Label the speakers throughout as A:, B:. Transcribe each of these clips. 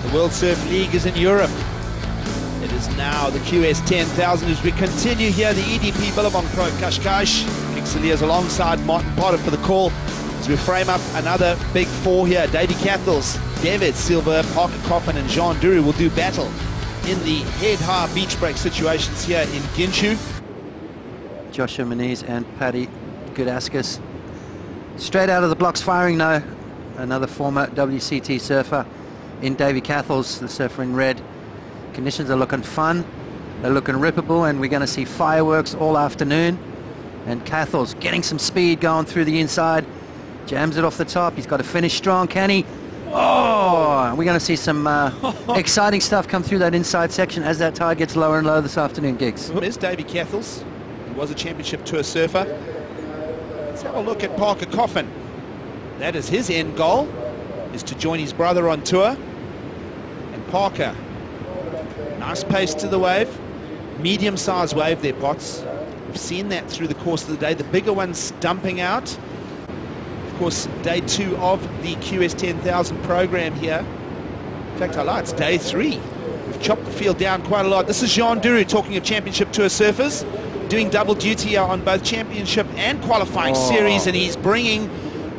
A: The World Surf League is in Europe. It is now the QS 10,000 as we continue here. The EDP Billabong Pro Cascais. Cascais alongside Martin Potter for the call as we frame up another big four here. Davey, Cathels, Deivid, Silva, Coffin and Joan Duru will do battle in the head-high beach break situations here in Ginshu.
B: Joshua Moniz and Paddy Cascais straight out of the blocks firing now. Another former WCT surfer in Davey Cathels, the surfer in red. Conditions are looking fun, they're looking rippable, and we're going to see fireworks all afternoon. And Cathels getting some speed going through the inside, jams it off the top. He's got to finish strong, can he? Oh, we're going to see some exciting stuff come through that inside section as that tide gets lower and lower this afternoon, Gigs.
A: There's Davey Cathels. He was a championship tour surfer. Let's have a look at Coffin. That is his end goal, is to join his brother on tour. And Parker, nice pace to the wave, medium-sized wave there, Potts. We've seen that through the course of the day. The bigger ones dumping out. Of course, day 2 of the QS 10,000 program here. In fact, I like it's day 3. We've chopped the field down quite a lot. This is Joan Duru, talking of championship tour surfers, doing double duty on both championship and qualifying series, and he's bringing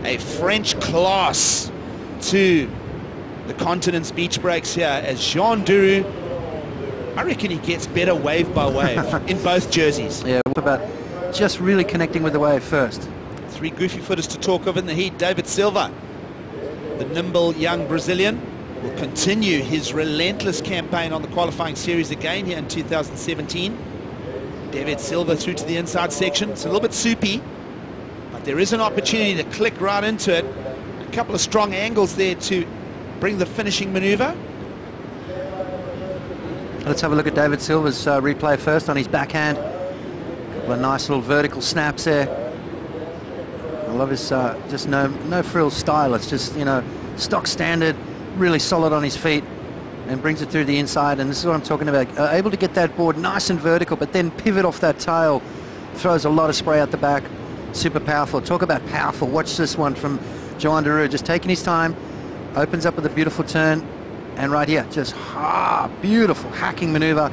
A: a French class to the continent's beach breaks here as Joan Duru. I reckon he gets better wave by wave in both jerseys.
B: Yeah, what about just really connecting with the wave first?
A: 3 goofy footers to talk of in the heat. David Silva, the nimble young Brazilian, will continue his relentless campaign on the qualifying series again here in 2017. David Silva through to the inside section. It's a little bit soupy, but there is an opportunity to click right into it. A couple of strong angles there to bring the finishing maneuver.
B: Let's have a look at David Silva's replay first on his backhand. A couple of nice little vertical snaps there. I love his just no frills style. It's just, you know, stock standard, really solid on his feet, and brings it through the inside. And this is what I'm talking about. Able to get that board nice and vertical, but then pivot off that tail. Throws a lot of spray out the back. Super powerful. Talk about powerful. Watch this one from Joan Duru, just taking his time. Opens up with a beautiful turn. And right here, just beautiful hacking maneuver.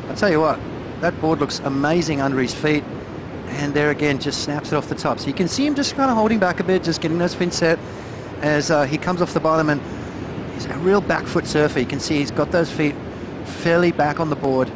B: I'll tell you what, that board looks amazing under his feet. And there again, just snaps it off the top. So you can see him just kind of holding back a bit, just getting those fins set as he comes off the bottom. And he's a real back foot surfer. You can see he's got those feet fairly back on the board,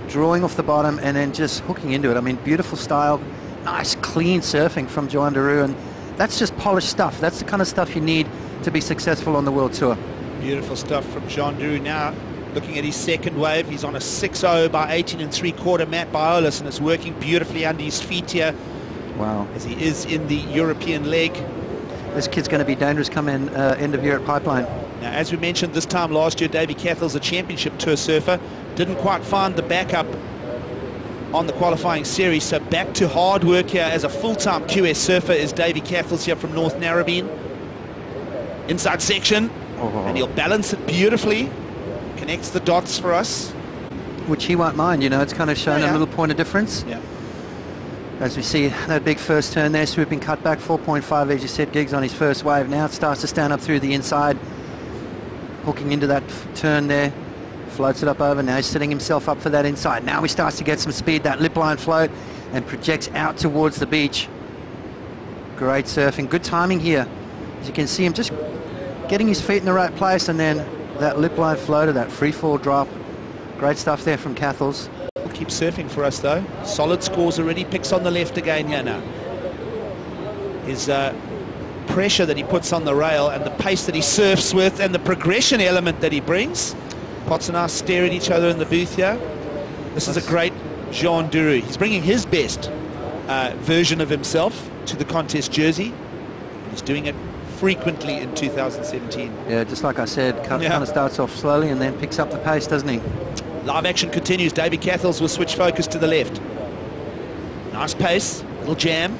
B: drawing off the bottom and then just hooking into it. I mean, beautiful style, nice clean surfing from Joan Duru. And that's just polished stuff. That's the kind of stuff you need to be successful on the World Tour.
A: Beautiful stuff from Joan Duru. Now looking at his second wave, he's on a 6.0 by 18 3/4 Matt Biolis, and it's working beautifully under his feet here.
B: Wow.
A: As he is in the European leg.
B: This kid's going to be dangerous coming end of year at Pipeline.
A: Now, as we mentioned this time last year, Davey Cathels, a championship tour surfer, didn't quite find the backup on the qualifying series, so back to hard work here as a full-time QS surfer is Davey Cathels here from North Narrabeen. Inside section. And he'll balance it beautifully, connects the dots for us.
B: Which he won't mind, you know, it's kind of shown a little point of difference.
A: Yeah.
B: As we see that big first turn there, swooping cut back, 4.5 as you said, Gigs on his first wave. Now it starts to stand up through the inside, hooking into that turn there, floats it up over. Now he's setting himself up for that inside. Now he starts to get some speed, that lip line float, and projects out towards the beach. Great surfing, good timing here. As you can see him just getting his feet in the right place, and then that lip line floater, that free fall drop. Great stuff there from Cathels.
A: Keep surfing for us though. Solid scores already. Picks on the left again here now. His pressure that he puts on the rail and the pace that he surfs with and the progression element that he brings. Potts and I stare at each other in the booth here. This is a great Joan Duru. He's bringing his best version of himself to the contest jersey. He's doing it frequently in 2017.
B: Yeah, just like I said, kind of starts off slowly and then picks up the pace, doesn't he?
A: Live action continues. Davey Cathels will switch focus to the left. Nice pace, little jam.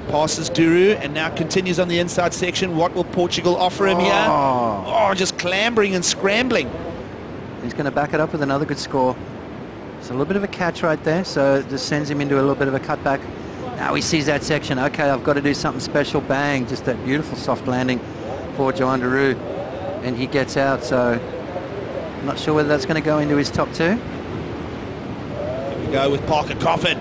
A: Passes Duru and now continues on the inside section. What will Portugal offer him here? Oh, just clambering and scrambling.
B: He's going to back it up with another good score. It's a little bit of a catch right there, so it just sends him into a little bit of a cutback. Now he sees that section. Okay, I've got to do something special. Bang, just that beautiful soft landing for Joan Duru. and he gets out, so I'm not sure whether that's going to go into his top 2.
A: Here we go with Parker Coffin.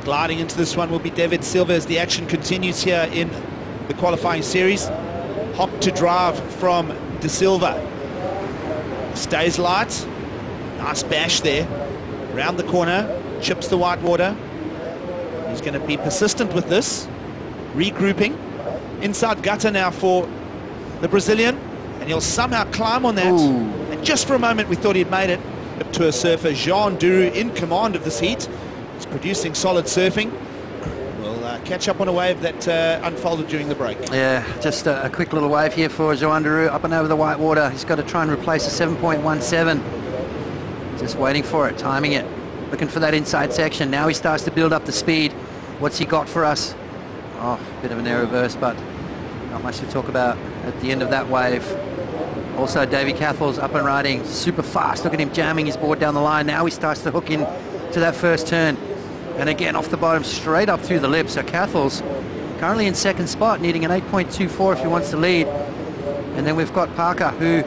A: Gliding into this one will be David Silva as the action continues here in the qualifying series. Hop to drive from De Silva. Stays light. Nice bash there. Round the corner, chips the white water. He's going to be persistent with this. Regrouping. Inside gutter now for the Brazilian. And he'll somehow climb on that.
B: Ooh.
A: And just for a moment we thought he'd made it. Up to a surfer, Joan Duru in command of this heat. He's producing solid surfing. We'll catch up on a wave that unfolded during the break.
B: Yeah, just a quick little wave here for Joan Duru, up and over the white water. He's got to try and replace a 7.17. Just waiting for it, timing it. Looking for that inside section. Now he starts to build up the speed. What's he got for us? Oh, bit of an air reverse, but not much to talk about at the end of that wave. Also, Davey Cathels up and riding, super fast. Look at him jamming his board down the line. Now he starts to hook in to that first turn. And again, off the bottom, straight up through the lip. So Cathels currently in second spot, needing an 8.24 if he wants to lead. And then we've got Parker, who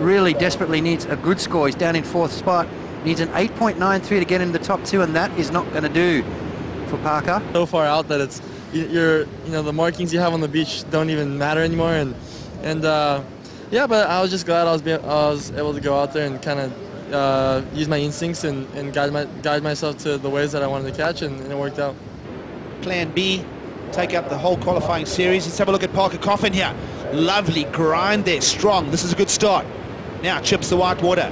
B: really desperately needs a good score. He's down in fourth spot. Needs an 8.93 to get into the top 2, and that is not going to do for Parker.
C: So far out that it's the markings you have on the beach don't even matter anymore, and yeah, but I was just glad I was able to go out there and kind of use my instincts and guide myself to the waves that I wanted to catch, and it worked out.
A: Plan B, take up the whole qualifying series. Let's have a look at Parker Coffin here. Lovely grind there, strong. This is a good start. Now chips the white water.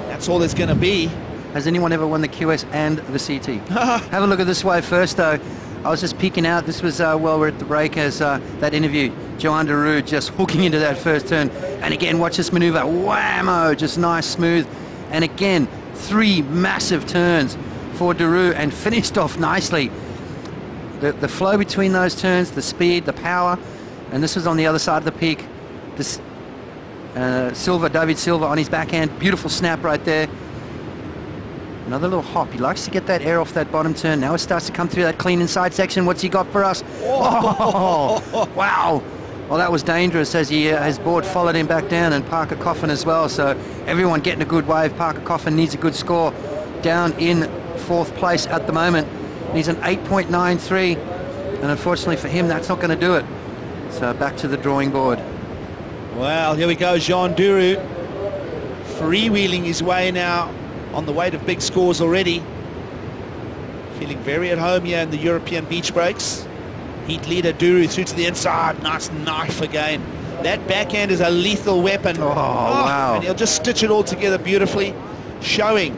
A: That's all there's going to be.
B: Has anyone ever won the QS and the CT? Have a look at this wave first, though. I was just peeking out. This was while we're at the break as that interview. Joan Duru just hooking into that first turn. And again, watch this maneuver. Whammo! Just nice, smooth. And again, 3 massive turns for Duru and finished off nicely. The flow between those turns, the speed, the power. And this was on the other side of the peak. This Silva, David Silva on his backhand. Beautiful snap right there. Another little hop. He likes to get that air off that bottom turn. Now it starts to come through that clean inside section. What's he got for us? Oh, wow. Well, that was dangerous as his board followed him back down, and Parker Coffin as well. So everyone getting a good wave. Parker Coffin needs a good score. Down in 4th place at the moment. Needs an 8.93. And unfortunately for him, that's not going to do it. So back to the drawing board.
A: Well, here we go. Joan Duru freewheeling his way now on the weight of big scores already. Feeling very at home here in the European beach breaks. Heat leader Duru through to the inside. Nice knife again. That backhand is a lethal weapon.
B: Oh, wow.
A: And he'll just stitch it all together beautifully, showing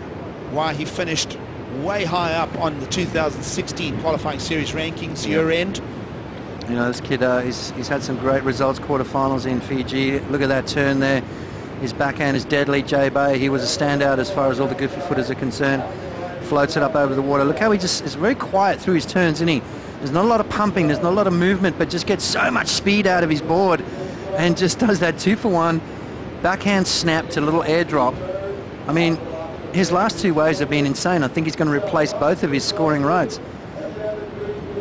A: why he finished way high up on the 2016 qualifying series rankings year end.
B: You know, this kid, he's had some great results, quarterfinals in Fiji. Look at that turn there. His backhand is deadly. J Bay, he was a standout as far as all the goofy footers are concerned. Floats it up over the water. Look how he just is very quiet through his turns, isn't he? There's not a lot of pumping, there's not a lot of movement, but just gets so much speed out of his board and just does that 2-for-1 backhand snap to a little airdrop. I mean, his last 2 waves have been insane. I think he's going to replace both of his scoring rides.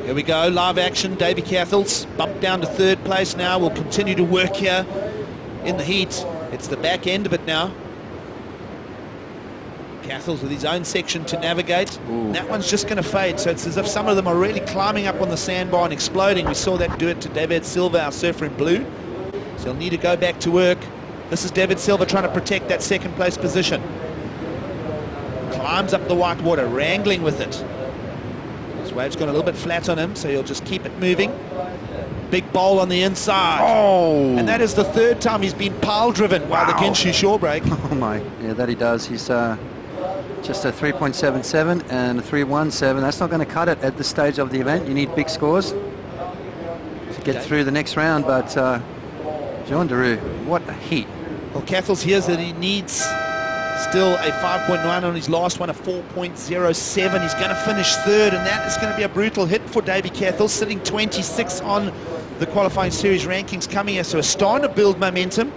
A: Here we go, live action. Davey Cathels bumped down to 3rd place now. Will continue to work here in the heat. It's the back end of it now. Cathels with his own section to navigate. That one's just going to fade, so it's as if some of them are really climbing up on the sandbar and exploding. We saw that do it to David Silva, our surfer in blue. So he'll need to go back to work. This is David Silva trying to protect that 2nd place position. Climbs up the white water, wrangling with it. His wave's gone a little bit flat on him, so he'll just keep it moving. Big bowl on the inside.
B: Oh!
A: And that is the 3rd time he's been pile driven by the Ginshu shore break.
B: Oh my, yeah, that he does. He's just a 3.77 and a 3.17. That's not going to cut it at this stage of the event. You need big scores to get through the next round, but Joan Duru, what a heat.
A: Well, Cathels hears that he needs still a 5.9 on his last one, a 4.07. He's going to finish 3rd, and that is going to be a brutal hit for Davey Cathels, sitting 26 on the qualifying series rankings coming here. So starting to build momentum.